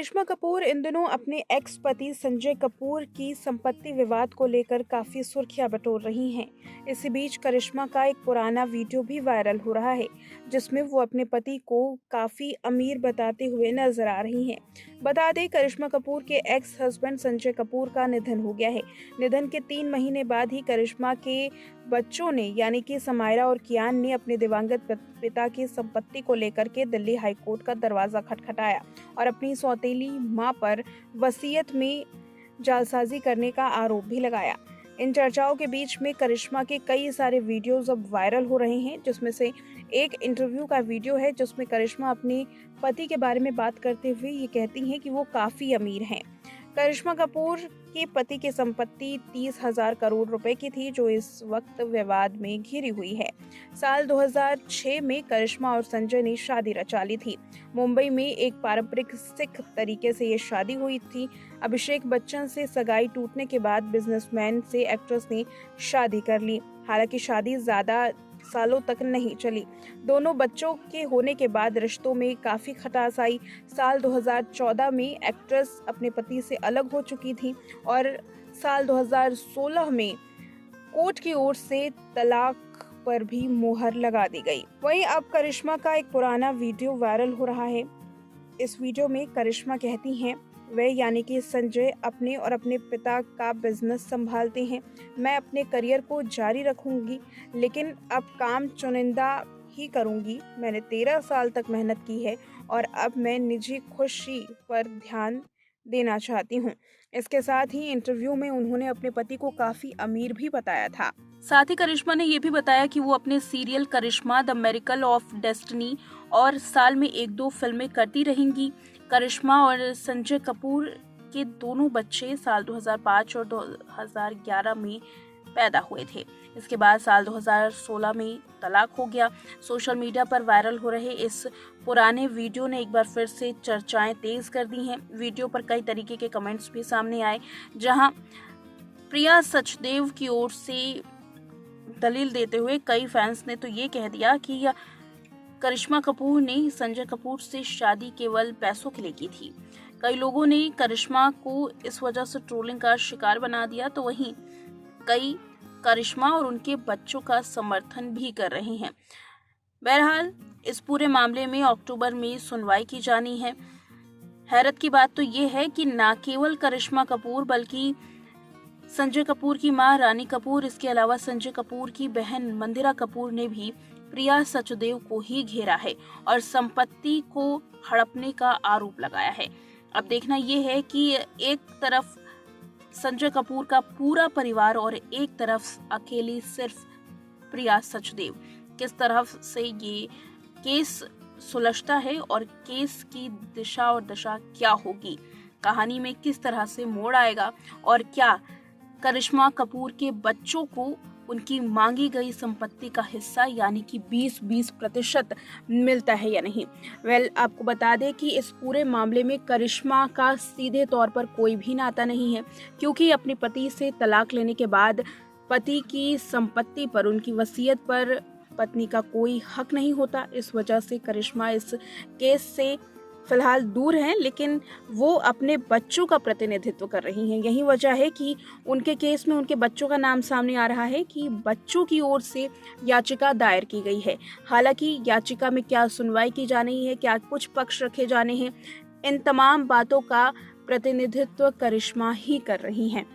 करिश्मा कपूर इन दिनों अपने एक्स पति संजय कपूर की संपत्ति विवाद को लेकर काफी सुर्खियां बटोर रही हैं। इसी बीच करिश्मा का एक पुराना वीडियो भी वायरल हो रहा है, जिसमें वो अपने पति को काफी अमीर बताते हुए नजर आ रही हैं। बता दें, करिश्मा कपूर के एक्स हस्बैंड संजय कपूर का निधन हो गया है। निधन के 3 महीने बाद ही करिश्मा के बच्चों ने यानी कि समायरा और कियान ने अपने दिवंगत पिता की संपत्ति को लेकर के दिल्ली हाईकोर्ट का दरवाजा खटखटाया और अपनी सौतेली मां पर वसीयत में जालसाजी करने का आरोप भी लगाया। इन चर्चाओं के बीच में करिश्मा के कई सारे वीडियोस अब वायरल हो रहे हैं, जिसमें से एक इंटरव्यू का वीडियो है जिसमें करिश्मा अपने पति के बारे में बात करते हुए ये कहती हैं कि वो काफी अमीर हैं। करिश्मा कपूर के पति की संपत्ति 30,000 करोड़ रुपए की थी, जो इस वक्त विवाद में घिरी हुई है। साल 2006 में करिश्मा और संजय ने शादी रचा ली थी। मुंबई में एक पारंपरिक सिख तरीके से ये शादी हुई थी। अभिषेक बच्चन से सगाई टूटने के बाद बिजनेसमैन से एक्ट्रेस ने शादी कर ली। हालांकि शादी ज्यादा सालों तक नहीं चली। दोनों बच्चों के होने के बाद रिश्तों में काफी खटास आई। साल 2014 में एक्ट्रेस अपने पति से अलग हो चुकी थी और साल 2016 में कोर्ट की ओर से तलाक पर भी मुहर लगा दी गई। वहीं अब करिश्मा का एक पुराना वीडियो वायरल हो रहा है। इस वीडियो में करिश्मा कहती हैं, वे यानी कि संजय अपने और अपने पिता का बिजनेस संभालते हैं। मैं अपने करियर को जारी रखूंगी, लेकिन अब काम चुनिंदा ही करूंगी। मैंने 13 साल तक मेहनत की है और अब मैं निजी खुशी पर ध्यान देना चाहती हूं। इसके साथ ही इंटरव्यू में उन्होंने अपने पति को काफी अमीर भी बताया था। साथ ही करिश्मा ने ये भी बताया कि वो अपने serial Karishma the miracle of destiny और साल में 1-2 फिल्में करती रहेंगी। करिश्मा और संजय कपूर के दोनों बच्चे साल 2005 और 2011 में पैदा हुए थे। इसके बाद साल 2016 में तलाक हो गया। सोशल मीडिया पर वायरल हो रहे इस पुराने वीडियो ने एक बार फिर से चर्चाएं तेज कर दी हैं। वीडियो पर कई तरीके के कमेंट्स भी सामने आए, जहां प्रिया सचदेव की ओर से दलील देते हुए कई फैंस ने तो ये कह दिया कि करिश्मा कपूर ने संजय कपूर से शादी केवल पैसों के लिए की थी। कई लोगों ने करिश्मा को इस वजह से ट्रोलिंग का शिकार बना दिया, तो वहीं कई करिश्मा और उनके बच्चों का समर्थन भी कर रहे हैं। बहरहाल इस पूरे मामले में अक्टूबर में सुनवाई की जानी है। हैरत की बात तो ये है कि न केवल करिश्मा कपूर बल्कि संजय कपूर की मां रानी कपूर, इसके अलावा संजय कपूर की बहन मंदिरा कपूर ने भी प्रिया सचदेव को ही घेरा है और संपत्ति को हड़पने का आरोप लगाया है। अब देखना यह है कि एक तरफ संजय कपूर का पूरा परिवार और एक तरफ अकेली सिर्फ प्रिया सचदेव, किस तरफ से ये केस सुलझता है और केस की दिशा और दशा क्या होगी, कहानी में किस तरह से मोड़ आएगा और क्या करिश्मा कपूर के बच्चों को उनकी मांगी गई संपत्ति का हिस्सा यानी कि 20% मिलता है या नहीं। आपको बता दें कि इस पूरे मामले में करिश्मा का सीधे तौर पर कोई भी नाता नहीं है, क्योंकि अपने पति से तलाक लेने के बाद पति की संपत्ति पर, उनकी वसीयत पर पत्नी का कोई हक नहीं होता। इस वजह से करिश्मा इस केस से फिलहाल दूर हैं, लेकिन वो अपने बच्चों का प्रतिनिधित्व कर रही हैं। यही वजह है कि उनके केस में उनके बच्चों का नाम सामने आ रहा है कि बच्चों की ओर से याचिका दायर की गई है। हालांकि याचिका में क्या सुनवाई की जानी है, क्या कुछ पक्ष रखे जाने हैं, इन तमाम बातों का प्रतिनिधित्व करिश्मा ही कर रही हैं।